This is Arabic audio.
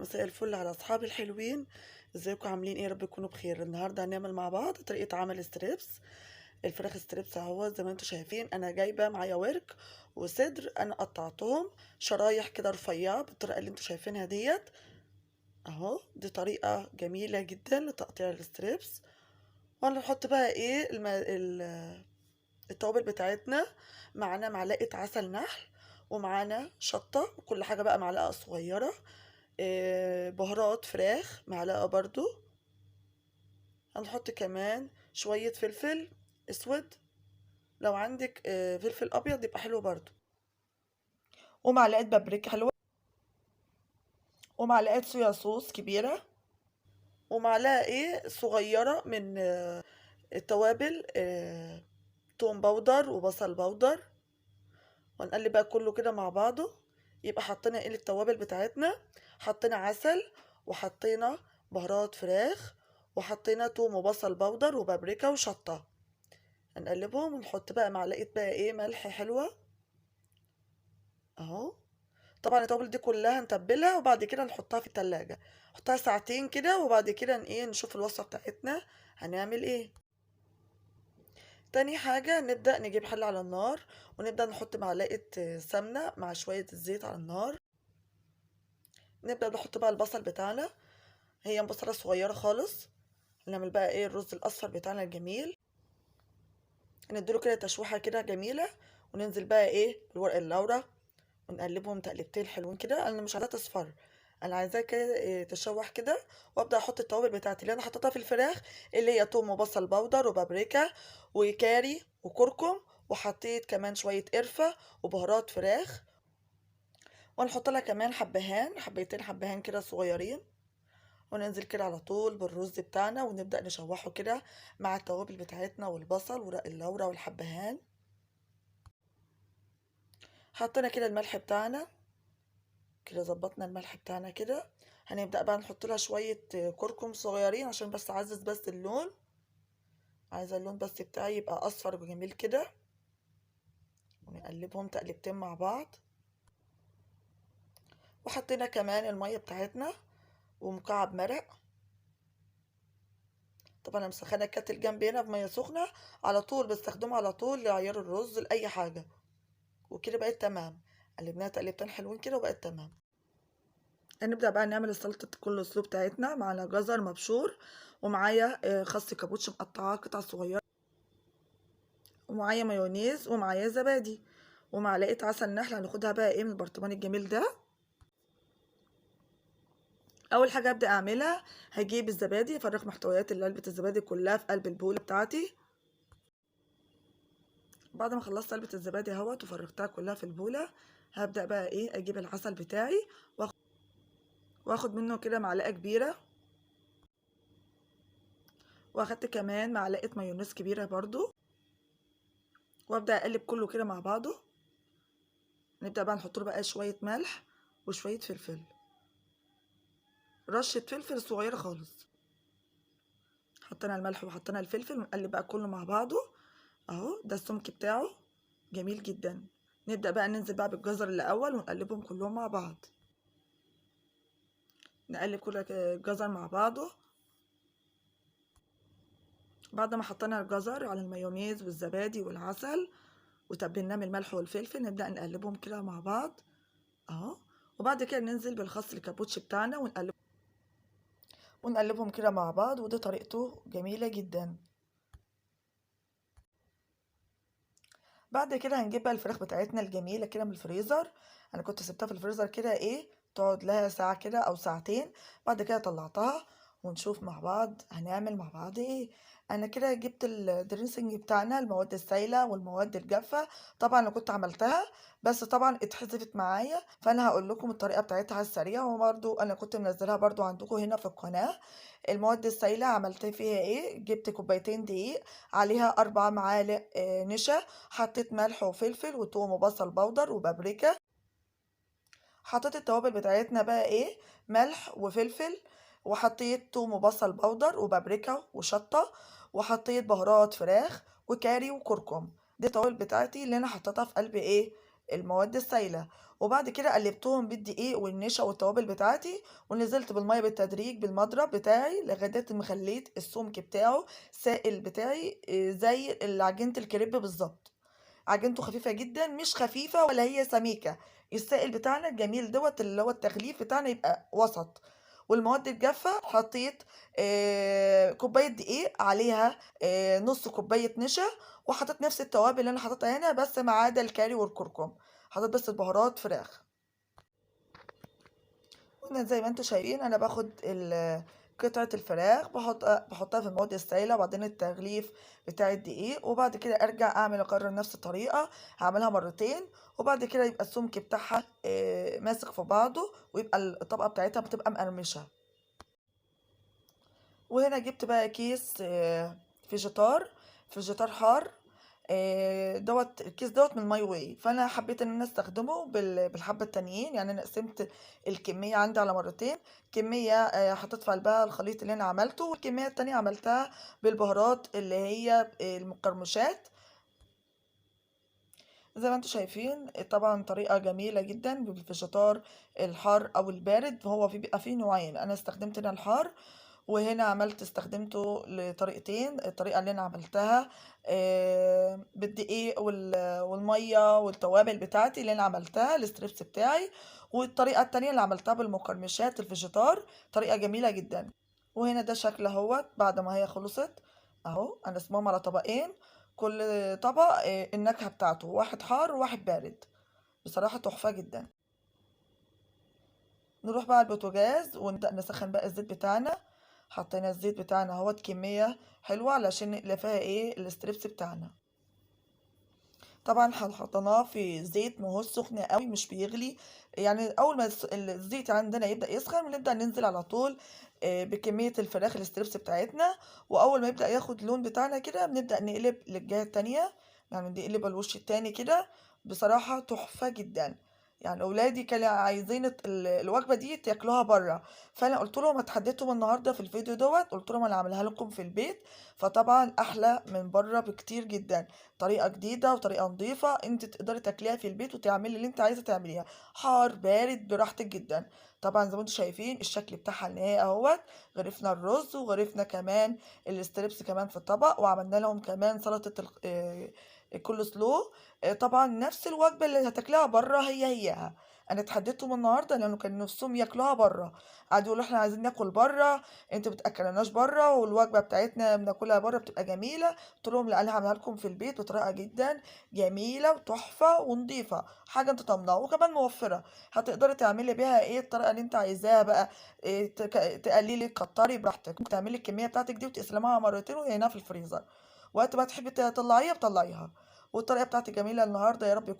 مساء الفل على اصحابي الحلوين. ازيكم عاملين ايه؟ يا رب تكونوا بخير. النهارده هنعمل مع بعض طريقه عمل ستريبس. الفراخ ستريبس اهو زي ما انتم شايفين، انا جايبه معايا ورك وصدر، انا قطعتهم شرايح كده رفيعه بالطريقه اللي انتم شايفينها ديت اهو. دي طريقه جميله جدا لتقطيع الستريبس. وهنحط بقى ايه التوابل بتاعتنا. معانا معلقه عسل نحل، ومعانا شطه، وكل حاجه بقى معلقه صغيره. بهارات فراخ معلقة برضو. هنحط كمان شوية فلفل اسود، لو عندك فلفل ابيض يبقى حلو برضو، ومعلقة بابريكا حلوة، ومعلقة صويا صوص كبيرة، ومعلقة ايه صغيرة من التوابل، توم باودر وبصل باودر. ونقلب بقى كله كده مع بعضه. يبقى حطينا ايه التوابل بتاعتنا، حطينا عسل، وحطينا بهارات فراخ، وحطينا توم وبصل باودر وبابريكا وشطة. هنقلبهم ونحط بقى معلقة بقى ايه ملح حلوة اهو. طبعا التوابل دي كلها نتبلها وبعد كده نحطها في التلاجة، نحطها ساعتين كده، وبعد كده ايه نشوف الوصفة بتاعتنا هنعمل ايه. تاني حاجة نبدأ نجيب حلة على النار، ونبدأ نحط معلقة سمنة مع شوية الزيت على النار. نبدأ نحط بقى البصل بتاعنا، هي بصلة صغيرة خالص. نعمل بقى ايه الرز الأصفر بتاعنا الجميل، نديله كده تشويحة كده جميلة. وننزل بقى ايه بالورق اللورا، ونقلبهم تقلبتين حلوين كده. انا مش عايزاه تصفر، انا عايزاه كده إيه تشوح كده. وابدا احط التوابل بتاعتي اللي انا حطيتها في الفراخ، اللي هي توم وبصل باودر وبابريكا وكاري وكركم، وحطيت كمان شويه قرفه وبهارات فراخ. ونحط لها كمان حبيتين حبهان كده صغيرين. وننزل كده على طول بالرز بتاعنا، ونبدا نشوحه كده مع التوابل بتاعتنا والبصل ورق اللورا والحبهان. حطينا كده الملح بتاعنا كده، ظبطنا الملح بتاعنا كده. هنبدأ بقى نحط لها شوية كركم صغيرين عشان بس اعزز بس اللون، عايزة اللون بس بتاعي يبقى اصفر وجميل كده. ونقلبهم تقلبتين مع بعض. وحطينا كمان المية بتاعتنا ومكعب مرق. طبعا انا مسخنه الكاتل جنبي هنا بميه سخنه، على طول بستخدمه على طول لعيار الرز لاي حاجه. وكده بقت تمام، قلبناها تقلبتين حلوين كده وبقت تمام. هنبدأ بقى نعمل السلطة كل السلو بتاعتنا. معانا جزر مبشور، ومعايا خس كابوتش مقطعاه قطع صغيرة، ومعايا مايونيز، ومعايا زبادي، ومعلقة عسل نحل. هناخدها بقى ايه من البرطمان الجميل ده. اول حاجة ابدأ اعملها، هجيب الزبادي، افرغ محتويات علبة الزبادي كلها في قلب البولة بتاعتي. بعد ما خلصت علبة الزبادي اهوت وفرغتها كلها في البولة، هبدأ بقى ايه اجيب العسل بتاعي، واخد منه كده معلقة كبيرة. واخدت كمان معلقة مايونيز كبيرة برضو، وابدأ اقلب كله كده مع بعضه. نبدأ بقى نحط له بقى شوية ملح وشوية فلفل، رشة فلفل صغيرة خالص. حطينا الملح وحطينا الفلفل، ونقلب بقى كله مع بعضه اهو. ده السمك بتاعه جميل جدا. نبدأ بقى ننزل بقى بالجزر الأول ونقلبهم كلهم مع بعض. نقلب كل الجزر مع بعضه. بعد ما حطينا الجزر على المايونيز والزبادي والعسل وتبلناه من الملح والفلفل، نبدأ نقلبهم كده مع بعض اهو. وبعد كده ننزل بالخس الكابوتش بتاعنا ونقلبهم كده مع بعض. ودي طريقته جميلة جدا. بعد كده هنجيب بقى الفراخ بتاعتنا الجميلة كده من الفريزر. انا كنت سبتها في الفريزر كده ايه تقعد لها ساعة كده او ساعتين. بعد كده طلعتها، ونشوف مع بعض هنعمل مع بعض ايه. انا كده جبت الدريسنج بتاعنا، المواد السائلة والمواد الجافة. طبعا انا كنت عملتها، بس طبعا اتحذفت معايا، فانا هقول لكم الطريقة بتاعتها على السريع. وبرده انا كنت منزلها برده عندكم هنا في القناة. المواد السائلة عملت فيها ايه، جبت كوبايتين دقيق، عليها 4 معالق نشا، حطيت ملح وفلفل وتوم وبصل بودر وبابريكا. حطيت التوابل بتاعتنا بقى ايه، ملح وفلفل، وحطيت توم وبصل بودر وبابريكا وشطة، وحطيت بهارات فراخ وكاري وكركم. دي التوابل بتاعتي اللي انا حطيتها في قلب ايه المواد السايلة، وبعد كده قلبتهم بالدقيق والنشا والتوابل بتاعتي، ونزلت بالمية بالتدريج بالمضرب بتاعي لغاية ما خليت السمك بتاعه سائل بتاعي زي عجينة الكريب بالظبط. عجينته خفيفة جدا، مش خفيفة ولا هي سميكة. السائل بتاعنا الجميل دوت اللي هو التغليف بتاعنا يبقى وسط. والمواد الجافة حطيت كوباية دقيق عليها نص كوباية نشا، وحطيت نفس التوابل اللي انا حطيتها هنا بس ما عدا الكاري والكركم. حطيت بس البهارات فراخ. هنا زي ما انتوا شايفين انا باخد قطعة الفراخ بحطها في المواد السائلة، وبعدين التغليف بتاع الدقيق، وبعد كده ارجع اكرر نفس الطريقة. هعملها مرتين، وبعد كده يبقى السمك بتاعها ماسك في بعضه، ويبقى الطبقة بتاعتها بتبقى مقرمشة. وهنا جبت بقى كيس فيجيتار حار. دوت الكيس دوت من ماي واي، فانا حبيت ان انا استخدمه بالحبه التانيين. يعني انا قسمت الكميه عندي على مرتين. كميه حطيت في قلبها الخليط اللي انا عملته، والكميه التانية عملتها بالبهارات اللي هي المقرمشات. زي ما انتم شايفين طبعا طريقه جميله جدا بالفيجيتار الحار او البارد. هو بيبقى فيه نوعين، انا استخدمت هنا الحار، وهنا استخدمته لطريقتين. الطريقة اللي انا عملتها بالدقيق والمية والتوابل بتاعتي اللي انا عملتها الستريبس بتاعي، والطريقة التانية اللي عملتها بالمقرمشات الفيجيتار. طريقة جميلة جدا. وهنا ده شكل اهوت بعد ما هي خلصت. اهو انا اسمهم على طبقين، كل طبق النكهة بتاعته، واحد حار وواحد بارد. بصراحة تحفة جدا. نروح بقى على البوتاجاز ونبدأ نسخن بقى الزيت بتاعنا. حطينا الزيت بتاعنا اهوت كمية حلوة علشان نقلي فيها ايه الستريبس بتاعنا. طبعا حطيناه في زيت مهوش سخن قوي، مش بيغلي. يعني اول ما الزيت عندنا يبدأ يسخن بنبدأ ننزل على طول بكمية الفراخ الستريبس بتاعتنا. واول ما يبدأ ياخد لون بتاعنا كده بنبدأ نقلب للجهة التانية، يعني نقلب الوش التاني كده. بصراحة تحفة جدا. يعني اولادي كانوا عايزين الوجبة دي تاكلوها بره، فانا قلت لهم اتحديتهم النهارده في الفيديو دوت، قلت لهم انا هعملها لكم في البيت. فطبعا احلى من بره بكتير جدا. طريقة جديدة وطريقة نظيفة، انت تقدري تاكليها في البيت وتعملي اللي انت عايزة تعمليها، حار بارد براحتك جدا. طبعا زي ما انتم شايفين الشكل بتاعها النهائي اهوت. غرفنا الرز وغرفنا كمان الستريبس كمان في الطبق، وعملنا لهم كمان سلطة الكول سلو. طبعا نفس الوجبة اللي هتاكلها بره هيها. انا اتحديتهم النهارده لانه كان نفسهم ياكلوها بره. قعدوا يقولوا احنا عايزين ناكل بره، انتوا بتاكلناش بره، والوجبه بتاعتنا بناكلها بره بتبقى جميله. قلت لهم لا، انا هعملها لكم في البيت بطريقه جدا جميله وتحفه ونضيفه، حاجه انت ضامناها وكمان موفره. هتقدري تعملي بيها ايه الطريقه اللي انت عايزاها بقى. إيه تقللي تكتري براحتك، ممكن تعملي الكميه بتاعتك دي وتقسميها مرتين وهي هنا في الفريزر، وقت ما تحبي تطلعيها بطلعيها. والطريقه بتاعتي جميله النهارده، يا رب